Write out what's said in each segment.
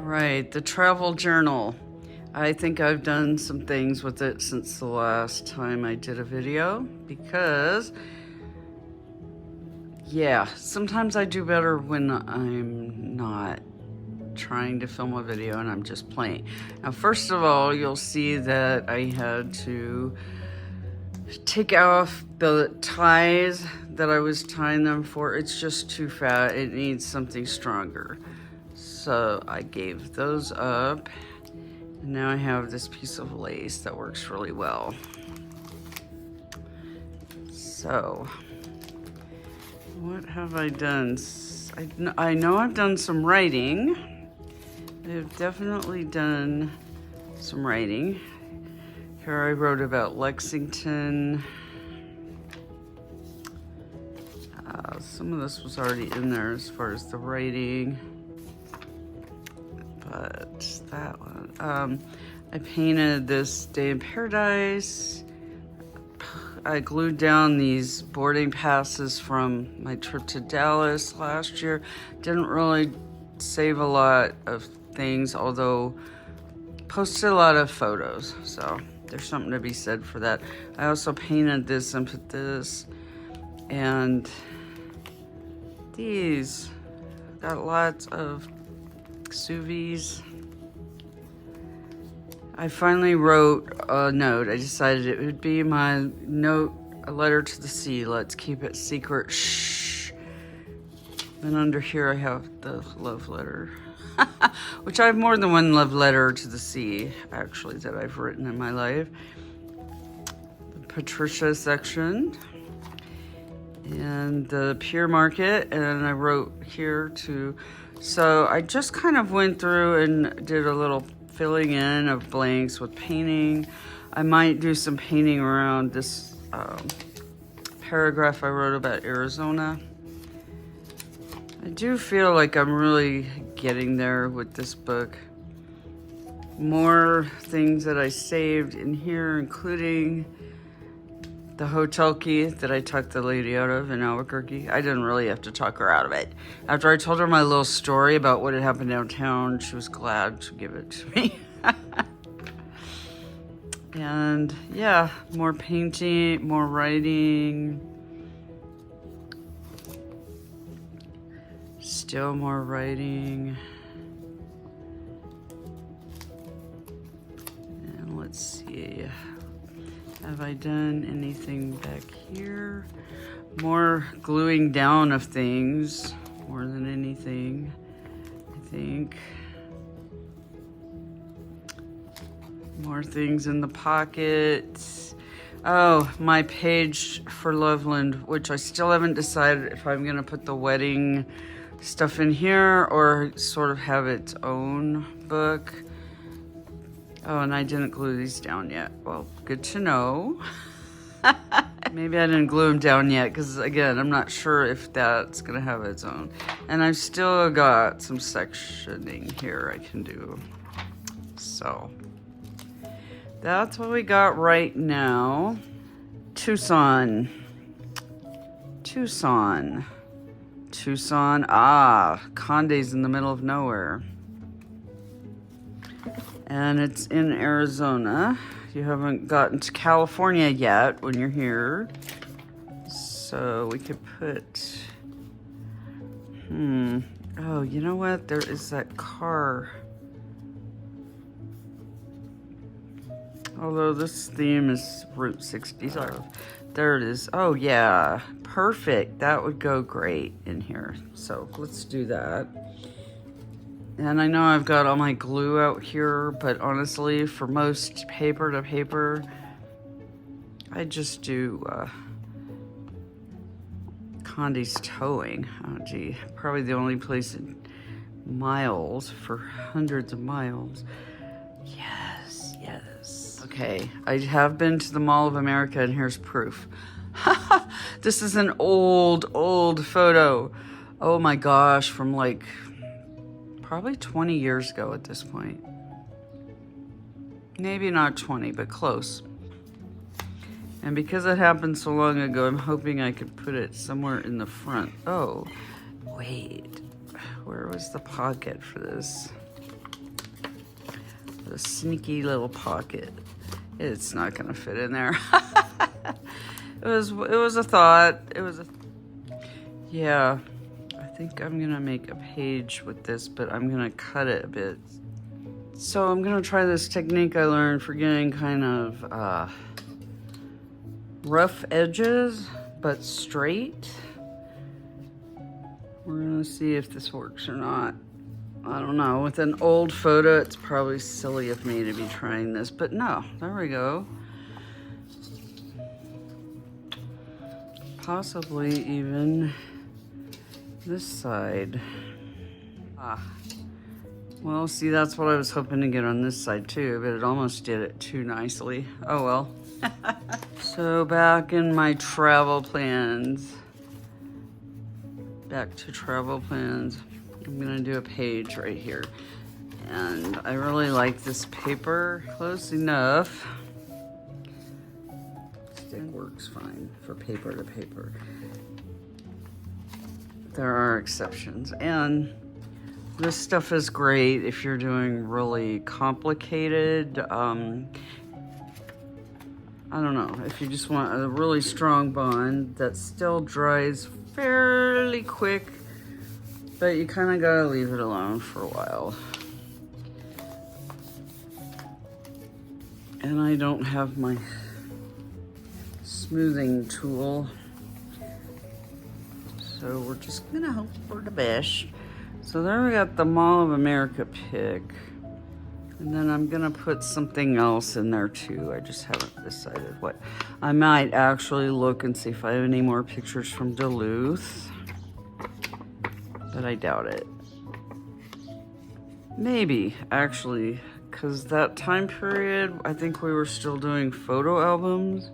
right, the travel journal. I think I've done some things with it since the last time I did a video because, yeah, sometimes I do better when I'm not trying to film a video and I'm just playing. Now, first of all, you'll see that I had to take off the ties that I was tying them for. It's just too fat. It needs something stronger. So I gave those up. And now I have this piece of lace that works really well. So, what have I done? I know I've done some writing. I've definitely done some writing. Here I wrote about Lexington. Some of this was already in there as far as the writing. But that one, I painted this day in paradise. I glued down these boarding passes from my trip to Dallas last year. Didn't really save a lot of things, although posted a lot of photos, so there's something to be said for that. I also painted this and put this, and these got lots of sous vides. I finally wrote a note. I decided it would be my note, a letter to the sea. Let's keep it secret. Shh. Then under here I have the love letter, which I have more than one love letter to the sea, actually, that I've written in my life. The Patricia section and the Pier Market, and I wrote here too. So I just kind of went through and did a little filling in of blanks with painting. I might do some painting around this paragraph I wrote about Arizona. I do feel like I'm really getting there with this book. More things that I saved in here, including the hotel key that I talked the lady out of in Albuquerque. I didn't really have to talk her out of it. After I told her my little story about what had happened downtown, she was glad to give it to me. And yeah, more painting, more writing. Still more writing. And let's see. Have I done anything back here? More gluing down of things, more than anything, I think. More things in the pockets. Oh, my page for Loveland, which I still haven't decided if I'm gonna put the wedding stuff in here or sort of have its own book. Oh, and I didn't glue these down yet. Well, good to know. Maybe I didn't glue them down yet because, again, I'm not sure if that's going to have its own. And I've still got some sectioning here I can do. So, that's what we got right now. Tucson. Conde's in the middle of nowhere. And it's in Arizona. You haven't gotten to California yet when you're here. So we could put, oh, you know what? There is that car. Although this theme is Route 65. There it is. Oh yeah, perfect. That would go great in here. So let's do that. And I know I've got all my glue out here, but honestly, for most paper to paper, I just do Conde's Towing. Oh gee, probably the only place in miles for hundreds of miles. Yes, yes. Okay, I have been to the Mall of America, and here's proof. This is an old photo. Oh my gosh, from like probably 20 years ago at this point. Maybe not 20, but close. And because it happened so long ago, I'm hoping I could put it somewhere in the front. Oh, wait. Where was the pocket for this? A sneaky little pocket. It's not gonna fit in there. It was a thought. Yeah, I think I'm gonna make a page with this, but I'm gonna cut it a bit. So I'm gonna try this technique I learned for getting kind of rough edges, but straight. We're gonna see if this works or not. I don't know, with an old photo, it's probably silly of me to be trying this, but no, there we go. Possibly even this side. Well, see, that's what I was hoping to get on this side too, but it almost did it too nicely. Oh well. So back in my travel plans. Back to travel plans. I'm gonna do a page right here. And I really like this paper, close enough. Stick works fine for paper to paper. There are exceptions. And this stuff is great if you're doing really complicated, I don't know, if you just want a really strong bond that still dries fairly quick, but you kind of gotta leave it alone for a while. And I don't have my smoothing tool, so we're just gonna hope for the best. So there we got the Mall of America pic. And then I'm gonna put something else in there too. I just haven't decided what. I might actually look and see if I have any more pictures from Duluth, but I doubt it. Maybe, actually, because that time period, I think we were still doing photo albums.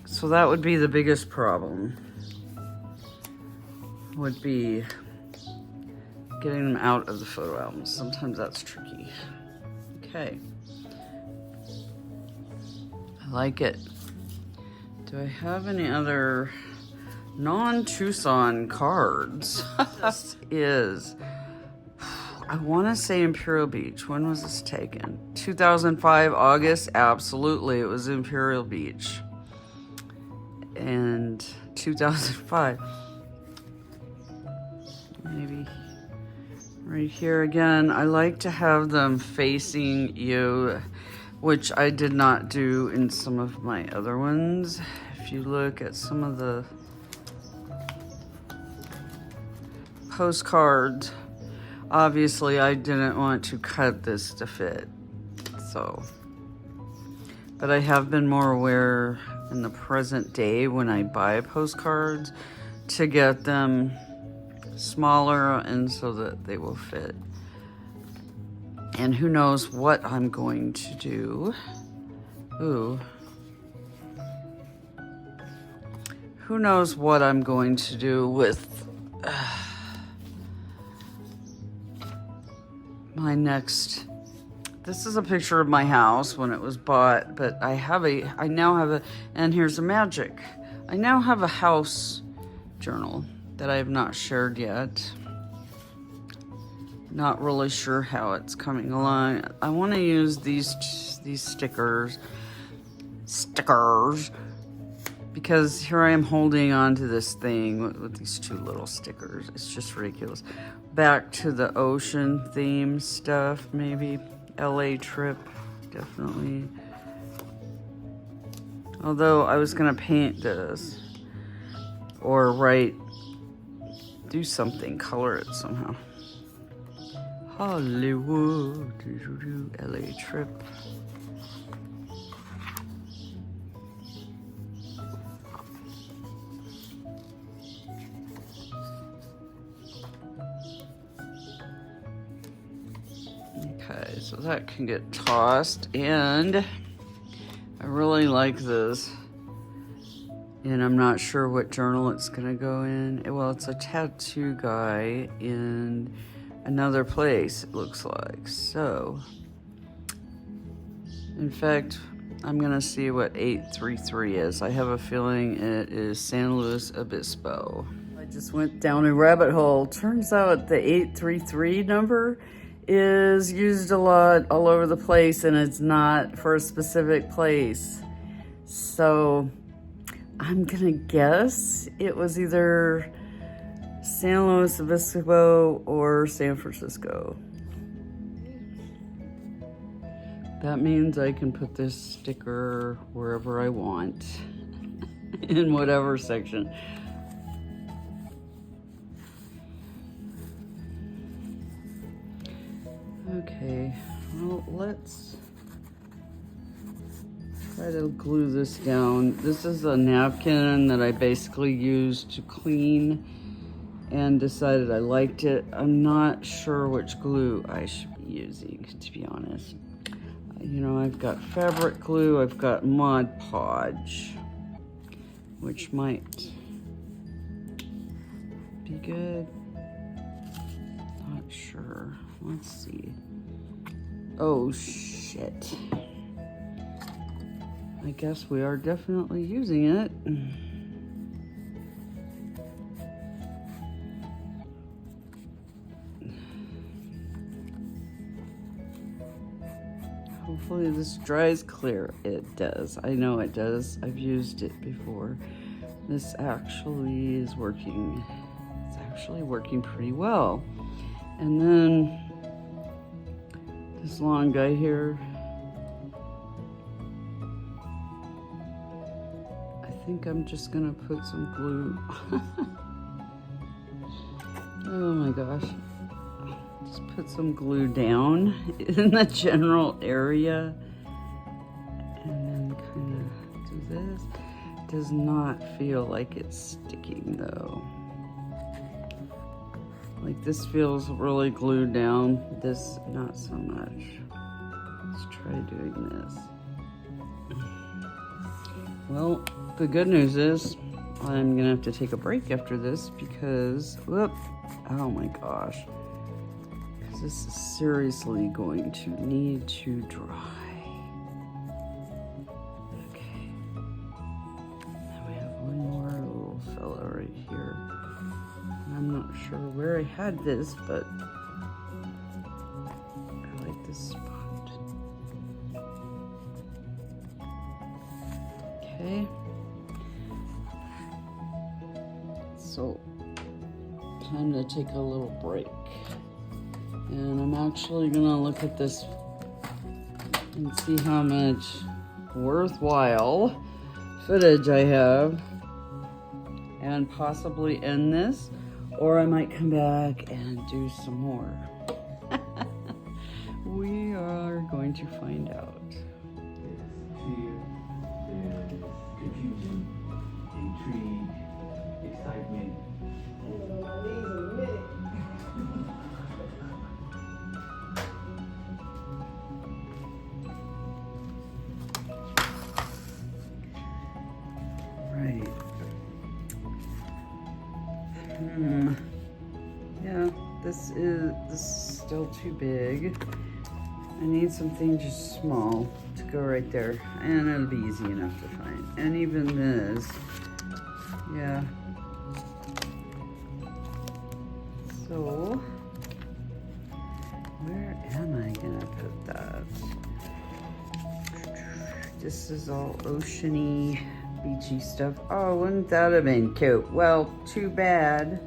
So that would be the biggest problem, would be getting them out of the photo albums. Sometimes that's tricky. Okay. I like it. Do I have any other non-Tucson cards? This is, I want to say Imperial Beach. When was this taken? 2005, August? Absolutely, it was Imperial Beach. And 2005. Maybe right here again. I like to have them facing you, which I did not do in some of my other ones. If you look at some of the postcards, obviously I didn't want to cut this to fit, so. But I have been more aware in the present day when I buy postcards to get them smaller and so that they will fit. And who knows what I'm going to do. Ooh. Who knows what I'm going to do with my next. This is a picture of my house when it was bought, but I now have a, and here's the magic. I now have a house journal that I have not shared yet. Not really sure how it's coming along. I want to use these stickers, because here I am holding on to this thing with these two little stickers. It's just ridiculous. Back to the ocean theme stuff, maybe. LA trip, definitely. Although I was gonna paint this or do something, color it somehow. Hollywood, LA trip. Okay, so that can get tossed, and I really like this. And I'm not sure what journal it's gonna go in. Well, it's a tattoo guy in another place, it looks like. So, in fact, I'm gonna see what 833 is. I have a feeling it is San Luis Obispo. I just went down a rabbit hole. Turns out the 833 number is used a lot all over the place, and it's not for a specific place. So I'm gonna guess it was either San Luis Obispo or San Francisco. That means I can put this sticker wherever I want, in whatever section. Okay, well, let's try to glue this down. This is a napkin that I basically used to clean and decided I liked it. I'm not sure which glue I should be using, to be honest. You know, I've got fabric glue, I've got Mod Podge, which might be good. Not sure. Let's see. Oh, shit. I guess we are definitely using it. Hopefully this dries clear. It does. I know it does. I've used it before. This actually is working. It's actually working pretty well. And then this long guy here, I think I'm just gonna put some glue. Oh my gosh. Just put some glue down in the general area. And then kind of do this. Does not feel like it's sticking though. Like this feels really glued down. This, not so much. Let's try doing this. Well, the good news is I'm gonna have to take a break after this because, whoop, oh my gosh. Because this is seriously going to need to dry. Okay. Now we have one more little fella right here. I'm not sure where I had this, but I like this spot. Okay. So, time to take a little break. And I'm actually gonna look at this and see how much worthwhile footage I have and possibly end this. Or I might come back and do some more. We are going to find out. Fear, there's confusion, intrigue, excitement. Right. Yeah, this is still too big. I need something just small to go right there, and it'll be easy enough to find. And even this, yeah. So, where am I gonna put that? This is all oceany, beachy stuff. Oh, wouldn't that have been cute? Well, too bad.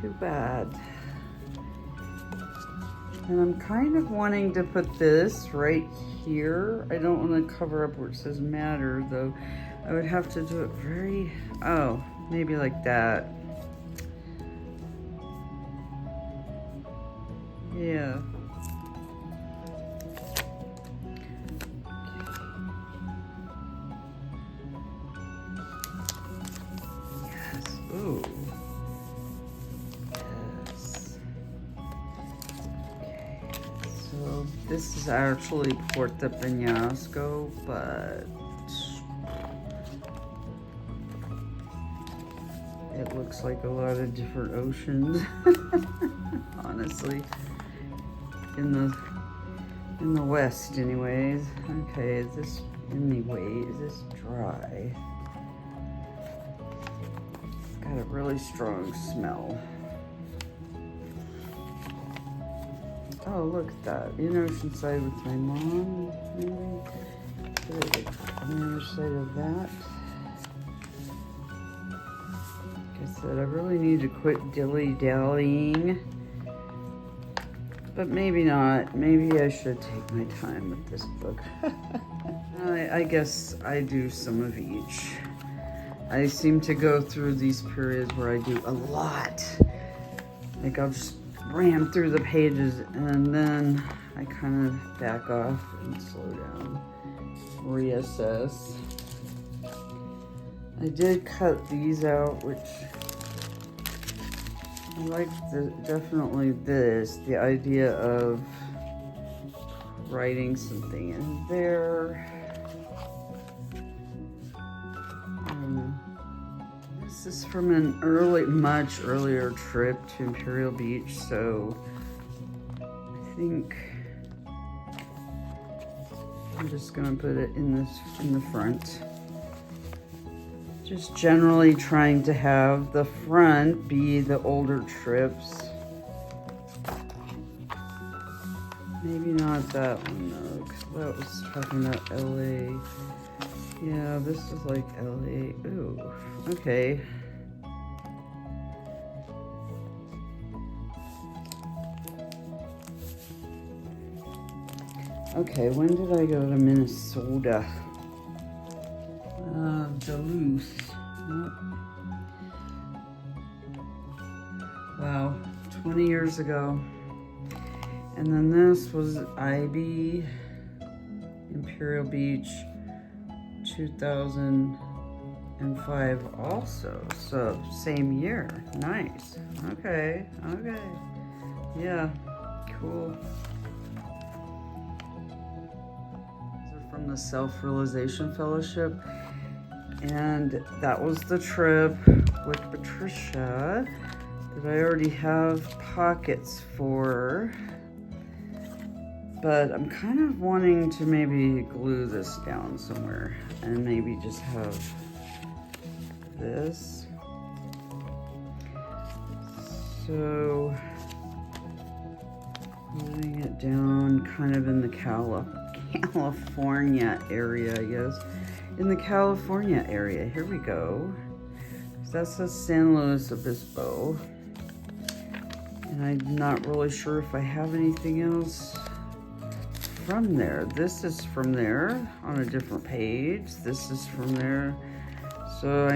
Too bad. And I'm kind of wanting to put this right here. I don't want to cover up where it says matter, though. I would have to do it very, oh, maybe like that. Yeah. Yes. Ooh. Yes. Okay. So this is actually Puerto Penasco, but it looks like a lot of different oceans. Honestly. In the west anyways. Okay, is this dry? It's got a really strong smell. Oh, look at that. In Oceanside with my mom, maybe. Put it on the other side of that. Like I said, I really need to quit dilly-dallying. But maybe not. Maybe I should take my time with this book. I guess I do some of each. I seem to go through these periods where I do a lot. Like I'll just ram through the pages and then I kind of back off and slow down, reassess. I did cut these out, which I like definitely the idea of writing something in there. This is from an much earlier trip to Imperial Beach, so I think I'm just gonna put it in the front. Just generally trying to have the front be the older trips. Maybe not that one though, because that was talking about LA. Yeah, this is like LA. Ooh, okay. Okay, when did I go to Minnesota? Duluth. Nope. Wow, 20 years ago. And then this was IB, Imperial Beach, 2005 also. So same year. Nice. Okay. Yeah, cool. These are from the Self-Realization Fellowship. And that was the trip with Patricia that I already have pockets for. But I'm kind of wanting to maybe glue this down somewhere and maybe just have this. So gluing it down kind of in the California area, I guess. In the California area, here we go. That says San Luis Obispo. And I'm not really sure if I have anything else from there. This is from there on a different page. This is from there. So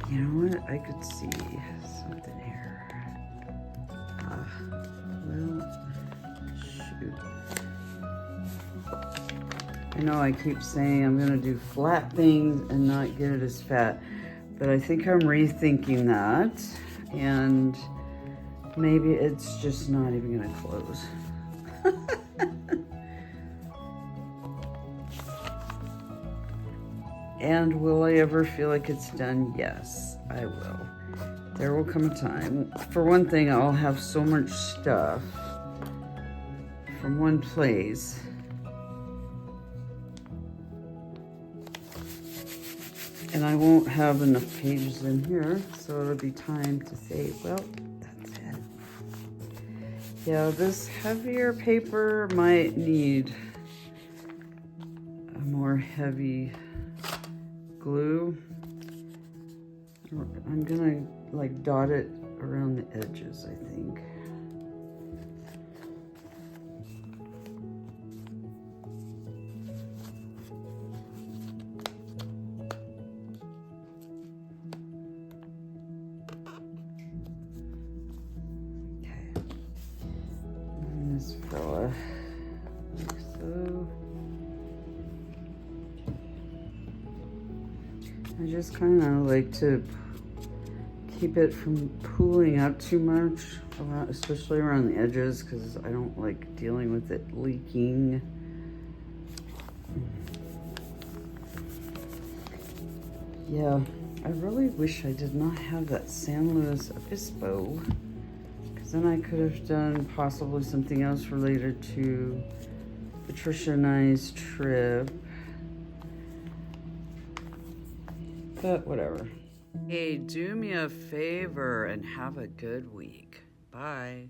you know what? I could see something here. Well, shoot. I know I keep saying I'm gonna do flat things and not get it as fat, but I think I'm rethinking that, and maybe it's just not even gonna close. And will I ever feel like it's done? Yes, I will. There will come a time. For one thing, I'll have so much stuff from one place. And I won't have enough pages in here, so it'll be time to say, well, that's it. Yeah, this heavier paper might need a more heavy glue. I'm gonna like dot it around the edges, I think. This fella, like so. I just kind of like to keep it from pooling up too much, especially around the edges, because I don't like dealing with it leaking. Yeah, I really wish I did not have that San Luis Obispo. Then I could have done possibly something else related to Patricia and I's trip. But whatever. Hey, do me a favor and have a good week. Bye.